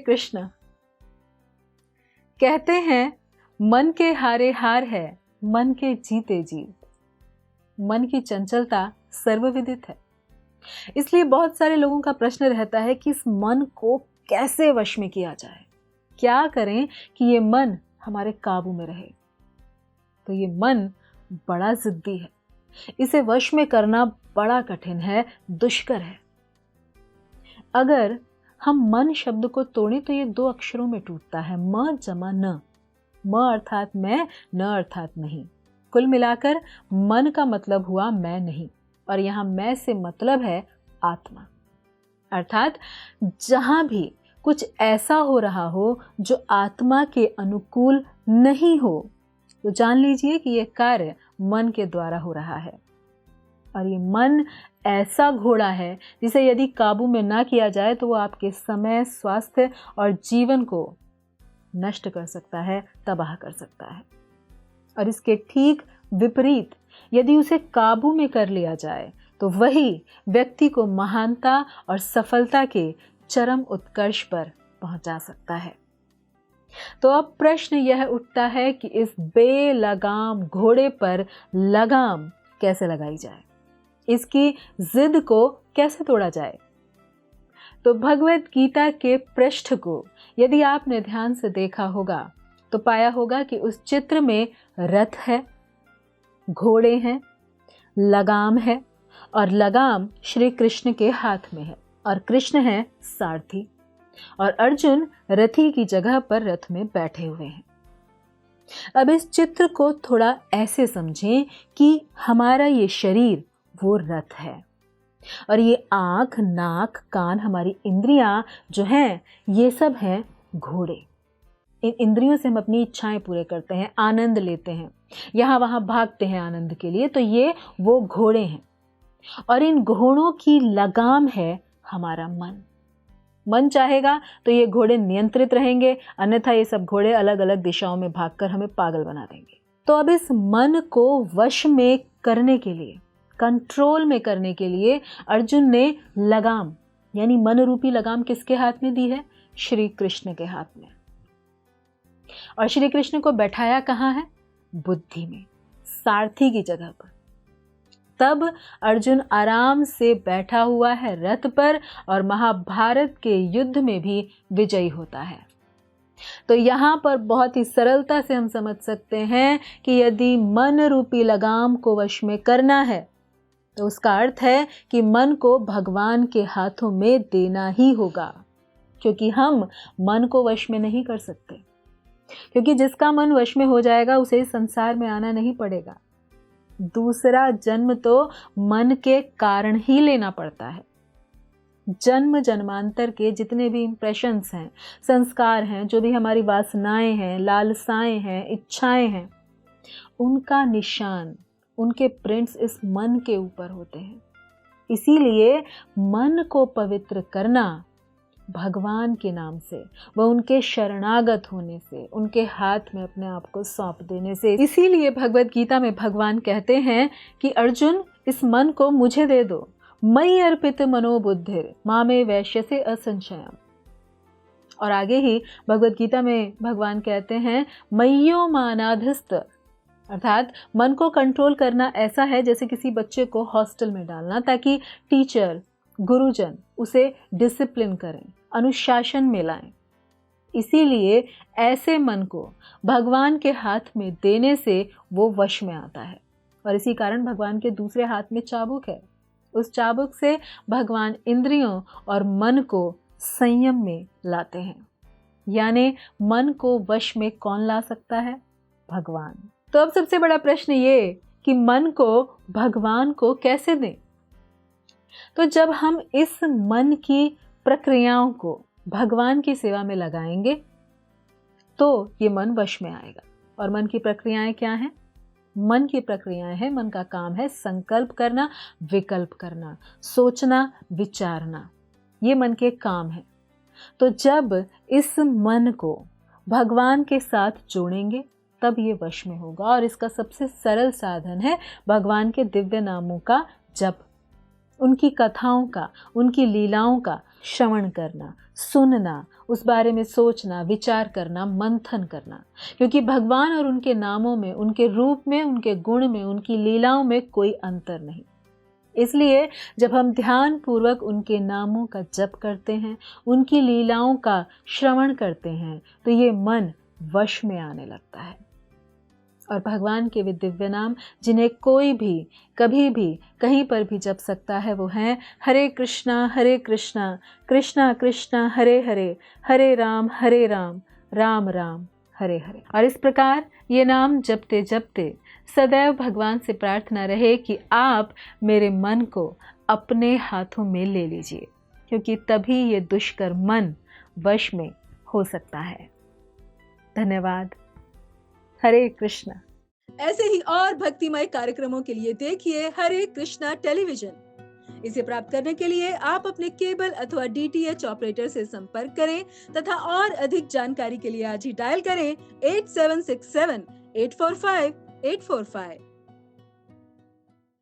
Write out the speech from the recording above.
कृष्ण। कहते हैं मन के हारे हार है, मन के जीते जीत। मन की चंचलता सर्वविदित है, इसलिए बहुत सारे लोगों का प्रश्न रहता है कि इस मन को कैसे वश में किया जाए, क्या करें कि ये मन हमारे काबू में रहे। तो ये मन बड़ा जिद्दी है, इसे वश में करना बड़ा कठिन है, दुष्कर है। अगर हम मन शब्द को तोड़ें तो ये 2 अक्षरों में टूटता है, म जमा न। म अर्थात मैं, न अर्थात नहीं। कुल मिलाकर मन का मतलब हुआ मैं नहीं, और यहां मैं से मतलब है आत्मा। अर्थात जहां भी कुछ ऐसा हो रहा हो जो आत्मा के अनुकूल नहीं हो, तो जान लीजिए कि यह कार्य मन के द्वारा हो रहा है। और ये मन ऐसा घोड़ा है जिसे यदि काबू में ना किया जाए तो वो आपके समय, स्वास्थ्य और जीवन को नष्ट कर सकता है, तबाह कर सकता है। और इसके ठीक विपरीत यदि उसे काबू में कर लिया जाए तो वही व्यक्ति को महानता और सफलता के चरम उत्कर्ष पर पहुंचा सकता है। तो अब प्रश्न यह उठता है कि इस बेलगाम घोड़े पर लगाम कैसे लगाई जाए, इसकी जिद को कैसे तोड़ा जाए। तो भगवत गीता के पृष्ठ को यदि आपने ध्यान से देखा होगा तो पाया होगा कि उस चित्र में रथ है, घोड़े हैं, लगाम है, और लगाम श्री कृष्ण के हाथ में है, और कृष्ण है सारथी, और अर्जुन रथी की जगह पर रथ में बैठे हुए हैं। अब इस चित्र को थोड़ा ऐसे समझें कि हमारा ये शरीर वो रथ है, और ये आंख, नाक, कान, हमारी इंद्रियां जो हैं, ये सब हैं घोड़े। इन इंद्रियों से हम अपनी इच्छाएं पूरे करते हैं, आनंद लेते हैं, यहाँ वहाँ भागते हैं आनंद के लिए। तो ये वो घोड़े हैं, और इन घोड़ों की लगाम है हमारा मन। मन चाहेगा तो ये घोड़े नियंत्रित रहेंगे, अन्यथा ये सब घोड़े अलग अलग दिशाओं में भागकर हमें पागल बना देंगे। तो अब इस मन को वश में करने के लिए, कंट्रोल में करने के लिए अर्जुन ने लगाम यानी मन रूपी लगाम किसके हाथ में दी है? श्री कृष्ण के हाथ में। और श्री कृष्ण को बैठाया कहाँ है? बुद्धि में, सारथी की जगह पर। तब अर्जुन आराम से बैठा हुआ है रथ पर, और महाभारत के युद्ध में भी विजयी होता है। तो यहाँ पर बहुत ही सरलता से हम समझ सकते हैं कि यदि मन रूपी लगाम को वश में करना है तो उसका अर्थ है कि मन को भगवान के हाथों में देना ही होगा, क्योंकि हम मन को वश में नहीं कर सकते। क्योंकि जिसका मन वश में हो जाएगा उसे इस संसार में आना नहीं पड़ेगा। दूसरा जन्म तो मन के कारण ही लेना पड़ता है। जन्म जन्मांतर के जितने भी इंप्रेशंस हैं, संस्कार हैं, जो भी हमारी वासनाएं हैं, लालसाएं हैं, इच्छाएं हैं, उनका निशान, उनके प्रिंट्स इस मन के ऊपर होते हैं। इसीलिए मन को पवित्र करना भगवान के नाम से, वह उनके शरणागत होने से, उनके हाथ में अपने आप को सौंप देने से। इसीलिए भगवत गीता में भगवान कहते हैं कि अर्जुन, इस मन को मुझे दे दो। मयि अर्पित मनोबुद्धिर मामे वैश्यसे असंशयम। और आगे ही भगवत गीता में भगवान कहते हैं मय्यो मानाधिस्थ, अर्थात मन को कंट्रोल करना ऐसा है जैसे किसी बच्चे को हॉस्टल में डालना, ताकि टीचर, गुरुजन उसे डिसिप्लिन करें, अनुशासन में लाएं। इसीलिए ऐसे मन को भगवान के हाथ में देने से वो वश में आता है। और इसी कारण भगवान के दूसरे हाथ में चाबुक है। उस चाबुक से भगवान इंद्रियों और मन को संयम में लाते हैं। यानी मन को वश में कौन ला सकता है? भगवान। तो अब सबसे बड़ा प्रश्न ये कि मन को भगवान को कैसे दें? तो जब हम इस मन की प्रक्रियाओं को भगवान की सेवा में लगाएंगे तो ये मन वश में आएगा। और मन की प्रक्रियाएं क्या हैं? मन की प्रक्रियाएं हैं, मन का काम है संकल्प करना, विकल्प करना, सोचना, विचारना। ये मन के काम है। तो जब इस मन को भगवान के साथ जोड़ेंगे तब ये वश में होगा। और इसका सबसे सरल साधन है भगवान के दिव्य नामों का जप, उनकी कथाओं का, उनकी लीलाओं का श्रवण करना, सुनना, उस बारे में सोचना, विचार करना, मंथन करना, क्योंकि भगवान और उनके नामों में, उनके रूप में, उनके गुण में, उनकी लीलाओं में कोई अंतर नहीं। इसलिए जब हम ध्यान पूर्वक उनके नामों का जप करते हैं, उनकी लीलाओं का श्रवण करते हैं, तो ये मन वश में आने लगता है। और भगवान के वे दिव्य नाम जिन्हें कोई भी कभी भी कहीं पर भी जप सकता है, वो हैं हरे कृष्णा कृष्णा कृष्णा हरे हरे, हरे राम राम राम हरे हरे। और इस प्रकार ये नाम जपते जपते सदैव भगवान से प्रार्थना रहे कि आप मेरे मन को अपने हाथों में ले लीजिए, क्योंकि तभी ये दुष्कर मन वश में हो सकता है। धन्यवाद। हरे कृष्णा। ऐसे ही और भक्तिमय कार्यक्रमों के लिए देखिए हरे कृष्णा टेलीविजन। इसे प्राप्त करने के लिए आप अपने केबल अथवा DTH ऑपरेटर से संपर्क करें तथा और अधिक जानकारी के लिए आज ही डायल करें 8767 845 845।